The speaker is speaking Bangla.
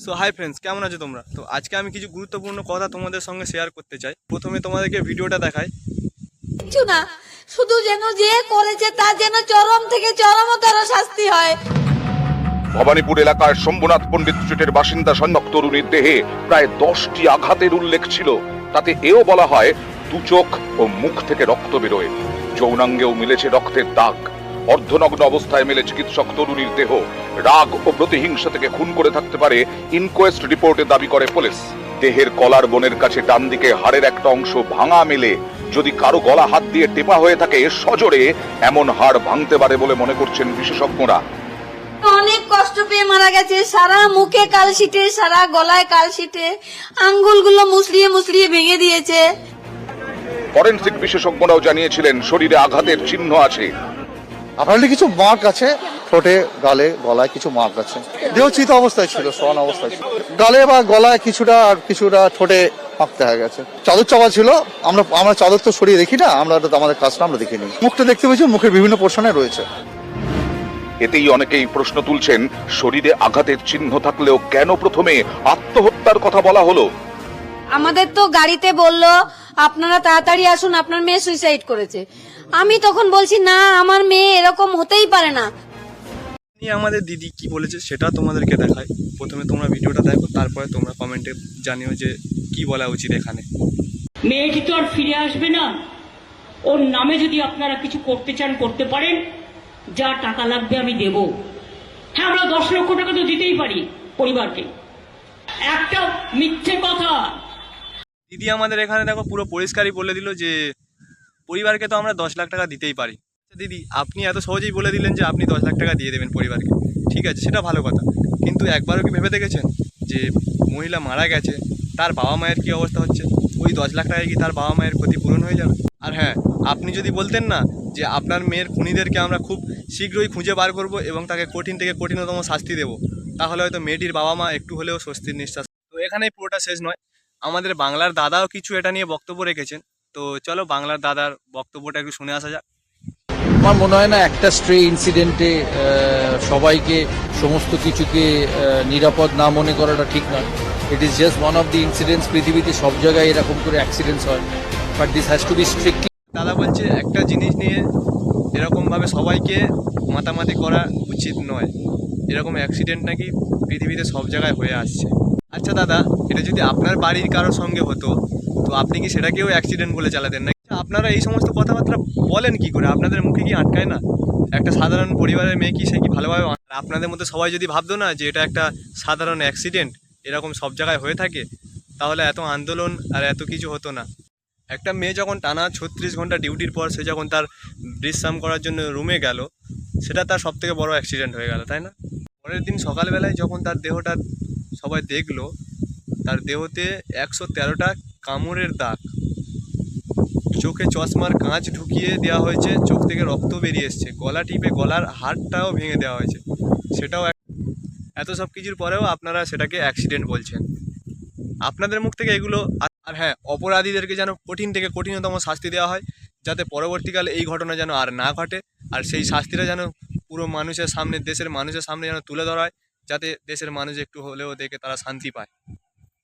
সো হাই ফ্রেন্ডস, কেমন আছো তোমরা? তো আজকে আমি কিছু গুরুত্বপূর্ণ কথা তোমাদের সঙ্গে শেয়ার করতে চাই। প্রথমে তোমাদেরকে ভিডিওটা দেখাই। কিছু না, শুধু যেন যে করেছে তার যেন চরম থেকে চরমতর শাস্তি হয়। ভবানীপুর এলাকার শম্ভুনাথ পণ্ডিত স্ট্রিটের বাসিন্দা সন্ন্যক তরুণীর দেহে প্রায় 10টি আঘাতের উল্লেখ ছিল। তাতে এও বলা হয় দু চোখ ও মুখ থেকে রক্ত বেরোয়। যৌনাঙ্গেও মিলেছে রক্তের দাগ। অর্ধনগ্ন অবস্থায় মেলে চিকিৎসক তরুণীর দেহ। রাগ ও প্রতিহিংসা থেকে খুন করে থাকতে পারে ইনকোয়েস্ট রিপোর্টে দাবি করে পুলিশ। দেহের কলার বোনের কাছে ডান দিকে হাড়ের একটা অংশ ভাঙা মেলে। যদি কারো গলা হাত দিয়ে টেপা হয়ে থাকে সজোরে, এমন হাড় ভাঙতে পারে বলে মনে করছেন বিশেষজ্ঞরা। অনেক কষ্ট পেয়ে মারা গেছে, সারা মুখে কালশিটে, সারা গলায় কালশিটে, আঙ্গুলগুলো মুসড়িয়ে মুসড়িয়ে ভেঙে দিয়েছে। ফরেনসিক বিশেষজ্ঞরাও জানিয়েছিলেন শরীরে আঘাতের চিহ্ন আছে। আপনার কিছু মার্ক আছে, ঠোঁটে, গালে, গলায় কিছু মার্ক আছে। দেহ চিত অবস্থায় ছিল, শোয়ান অবস্থায় ছিল। গালে বা গলায় কিছুটা, আর কিছুটা ঠোঁটে ফাঁক দেখা গেছে। চাদর চাপা ছিল। আমরা চাদর তো সরিয়ে দেখি না, আমরা আমাদের কাজটা আমরা দেখিনি। মুখটা দেখতে পেয়েছি, মুখের বিভিন্ন পোর্শনে রয়েছে। এতেই অনেকেই প্রশ্ন তুলছেন, শরীরে আঘাতের চিহ্ন থাকলেও কেন প্রথমে আত্মহত্যার কথা বলা হলো? আমাদের তো গাড়িতে বললো আপনারা তাড়াতাড়ি আসুন, আপনার মেয়ে সুইসাইড করেছে। আমি তখন বলছি না, আমার মেয়ে এরকম হতেই পারে না। আমাদের দিদি কি বলেছে সেটা তোমাদেরকে দেখাই। প্রথমে তোমরা ভিডিওটা দেখো, তারপরে তোমরা কমেন্টে জানিও যে কি বলা উচিত এখানে। মেয়েটি তো আর ফিরে আসবে না। ওর নামে যদি আপনারা কিছু করতে চান করতে পারেন, যা টাকা লাগবে আমি দেব। হ্যাঁ, আমরা 10 লক্ষ টাকা তো দিতেই পারি পরিবারকে। একটা মিথ্যে কথা। দিদি আমাদের এখানে দেখো পুরো পরিষ্কারই বলে দিল যে পরিবারকে তো আমরা 10 লাখ টাকা দিতেই পারি। দিদি, আপনি এত সহজেই বলে দিলেন যে আপনি 10 লাখ টাকা দিয়ে দেবেন পরিবারকে। ঠিক আছে, সেটা ভালো কথা, কিন্তু একবারও কি ভেবে দেখেছেন যে মহিলা মারা গেছে, তার বাবা মায়ের কি অবস্থা হচ্ছে? ওই 10 লাখ টাকায় কি তার বাবা মায়ের ক্ষতিপূরণ হয়ে যাবে? আর হ্যাঁ, আপনি যদি বলতেন না যে আপনার মেয়ের খুনিদেরকে আমরা খুব শীঘ্রই খুঁজে বার করব এবং তাকে কঠিন থেকে কঠিনতম শাস্তি দেব, তাহলে হয়তো মেয়েটির বাবা মা একটু হলেও স্বস্তির নিঃশ্বাস। তো এখানেই পুরোটা শেষ নয়, আমাদের বাংলার দাদাও কিছু এটা নিয়ে বক্তব্য রেখেছেন। তো চলো বাংলার দাদার বক্তব্যটা একটু শুনে আসা যাক। আমার মনে হয় না একটা স্ট্রে ইনসিডেন্টে সবাইকে সমস্ত কিছুকে নিরাপদ না মনে করাটা ঠিক নয়। It is just one of the incidents. পৃথিবীতে সব জায়গায় এরকম করে অ্যাক্সিডেন্টস হয়, but this has to B strictly. দাদা বলছে একটা জিনিস নিয়ে এরকমভাবে সবাইকে মাতামাতি করা উচিত নয়। এরকম অ্যাক্সিডেন্ট নাকি পৃথিবীতে সব জায়গায় হয়ে আসছে। আচ্ছা দাদা, এটা যদি আপনার বাড়ির কারোর সঙ্গে হতো, তো আপনি কি সেটাকেও অ্যাক্সিডেন্ট বলে চালাতেন না? আপনারা এই সমস্ত কথাবার্তা বলেন কি করে? আপনাদের মুখে কি আটকায় না? একটা সাধারণ পরিবারের মেয়ে কি, সে কি ভালোভাবে? আপনাদের মধ্যে সবাই যদি ভাবতো না যে এটা একটা সাধারণ অ্যাক্সিডেন্ট, এরকম সব জায়গায় হয়ে থাকে, তাহলে এত আন্দোলন আর এত কিছু হতো না। একটা মেয়ে যখন টানা 36 ঘন্টা ডিউটির পর সে যখন তার বিশ্রাম করার জন্য রুমে গেল, সেটা তার সবথেকে বড় অ্যাক্সিডেন্ট হয়ে গেল, তাই না? পরের দিন সকালবেলায় যখন তার দেহটা সবাই দেখলো, তার দেহতে 113টা কামড়ের দাগ, চোখে চশমার কাঁচ ঢুকিয়ে দেওয়া হয়েছে, চোখ থেকে রক্ত বেরিয়ে এসছে, গলা টিপে গলার হাড়টাও ভেঙে দেওয়া হয়েছে। সেটাও এত সব কিছুর পরেও আপনারা সেটাকে অ্যাক্সিডেন্ট বলছেন। আপনাদের মুখ থেকে এগুলো। আর হ্যাঁ, অপরাধীদেরকে যেন কঠিন থেকে কঠিনতম শাস্তি দেওয়া হয়, যাতে পরবর্তীকালে এই ঘটনা যেন আর না ঘটে। আর সেই শাস্তিটা যেন পুরো মানুষের সামনে, দেশের মানুষের সামনে যেন তুলে ধরা হয়, যাতে দেশের মানুষ একটু হলেও দেখে তারা শান্তি পায়।